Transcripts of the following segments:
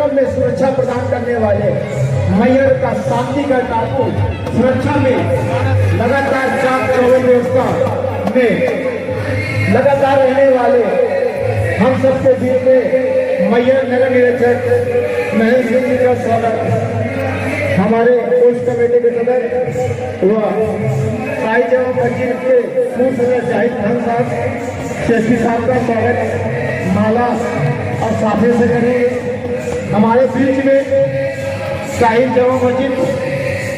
कार्यक्रम में सुरक्षा प्रदान करने वाले मैयर का शांति का टापू सुरक्षा में लगातार चाक चौबंद व्यवस्था में लगातार रहने वाले हम सबके बीच में मैयर नगर निरीक्षक महेंद्र सिंह जी का स्वागत। हमारे पोस्ट कमेटी के सदस्य व साहित्य एवं पंजीयन के पूर्व सदस्य जाहिद खान साहब शेखी साहब का स्वागत माला और साफे से करेंगे। हमारे बीच में साहित्य एवं पंजीयन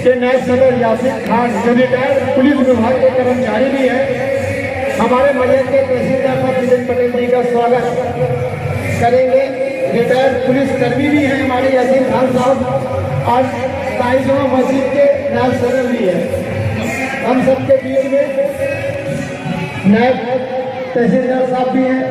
के नए सदस्य यासिर खान जो रिटायर्ड पुलिस विभाग के कर्मचारी भी है, हमारे मैयर के तहसीलदार साहब विजय पटेल जी का स्वागत करेंगे। रिटायर्ड पुलिस कर्मी भी हैं हमारे यासिर खान साहब और साहित्य एवं मस्जिद के नायब सदर भी है। हम सबके बीच में नायब तहसीलदार साहब भी हैं।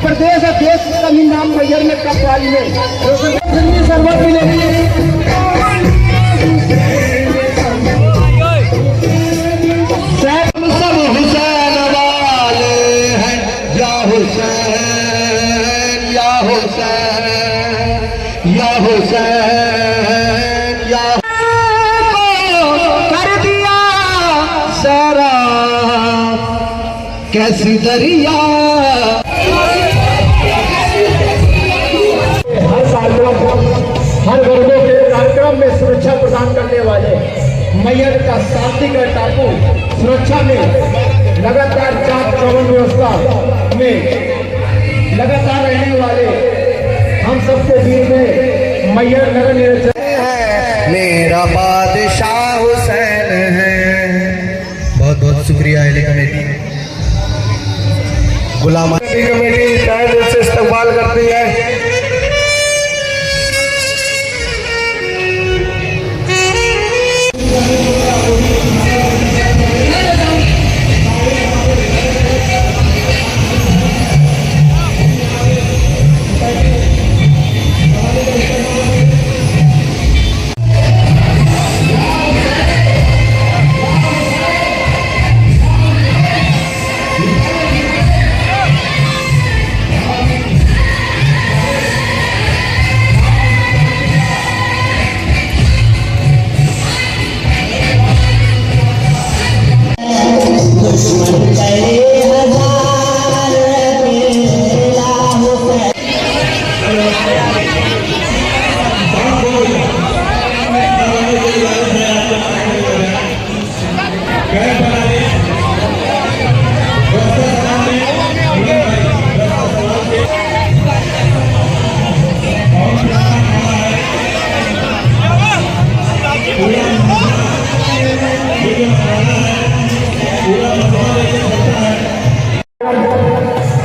प्रदेश और देश का भी नाम मैयर में कपवाली में सर्वत मिलेगी। सब हुसैन वाले हैं, या हुसैन या हुसैन या हुसैन या कर दिया सारा कैसी दरिया। हर वर्गों के कार्यक्रम में सुरक्षा प्रदान करने वाले मैयर का शांति का टापू सुरक्षा में लगातार चाक चौबंद व्यवस्था में लगातार रहने वाले हम सबके बीच में मैयर नगर निरीक्षक है। मेरा बादशाह हुसैन है। बहुत बहुत शुक्रिया एली कमेटी, गुलाम कमेटी तहे दिल से इस्तकबाल करती है।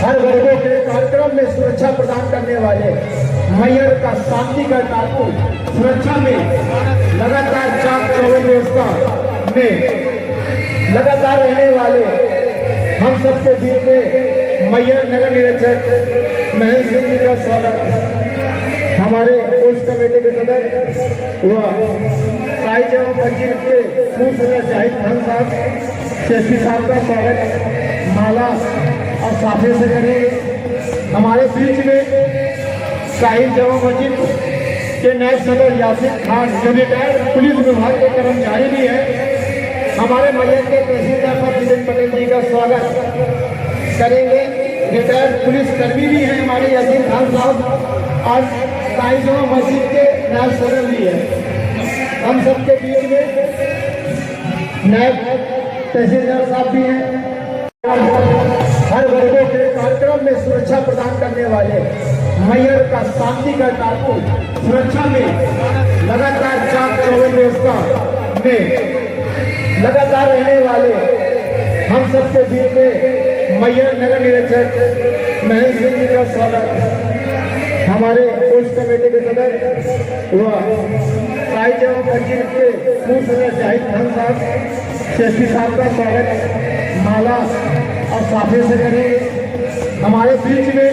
हर वर्गों के कार्यक्रम में सुरक्षा प्रदान करने वाले मैयर का शांति का टापू सुरक्षा में लगातार चाक चौबंद व्यवस्था में लगातार रहने वाले हम सबके बीच में मैयर नगर निरीक्षक महेंद्र सिंह जी का स्वागत। हमारे पोस्ट कमेटी के सदस्य व साहित्य एवं पंजीयन के पूर्व सदस्य जाहिद खान साहब शेखी साहब का स्वागत माला और साफे से करेंगे। हमारे बीच में साहित्य एवं पंजीयन के नए सदस्य यासिर खान जो रिटायर्ड पुलिस विभाग के कर्मचारी भी है, हमारे मैयर के तहसीलदार साहब विजय पटेल जी का स्वागत करेंगे। रिटायर्ड पुलिस कर्मी भी हैं हमारे यासिर खान साहब और साहित्य एवं मस्जिद के नायब सदर भी है। हम सबके बीच में नायब तहसीलदार साहब भी हैं। हर वर्गों के कार्यक्रम में सुरक्षा प्रदान करने वाले मैयर का शांति का टापू सुरक्षा में लगातार चाक चौबंद व्यवस्था में लगातार रहने वाले हम सबके बीच में मैयर नगर निरीक्षक महेंद्र सिंह जी का स्वागत हमारे पोस्ट कमेटी के सदस्य व साहित्य एवं पंजीयन के पूर्व सदस्य शाहिद खान साहब शेखी साहब का स्वागत माला और साफे से करेंगे। हमारे बीच में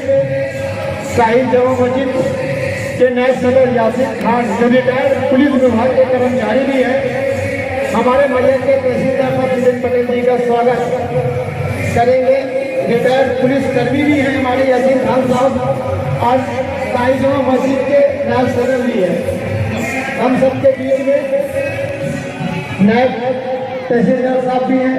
साहित्य एवं मस्जिद के नायब सदर यासिर खान जो रिटायर्ड पुलिस विभाग के कर्मचारी भी हैं, हमारे मैयर के तहसीलदार साहब विजय पटेल जी का स्वागत करेंगे। रिटायर्ड पुलिस कर्मी भी हैं हमारे यासिर खान साहब और साईं जमा मस्जिद के नायब सदर भी है। हम सबके बीच में नायब तहसीलदार साहब भी हैं।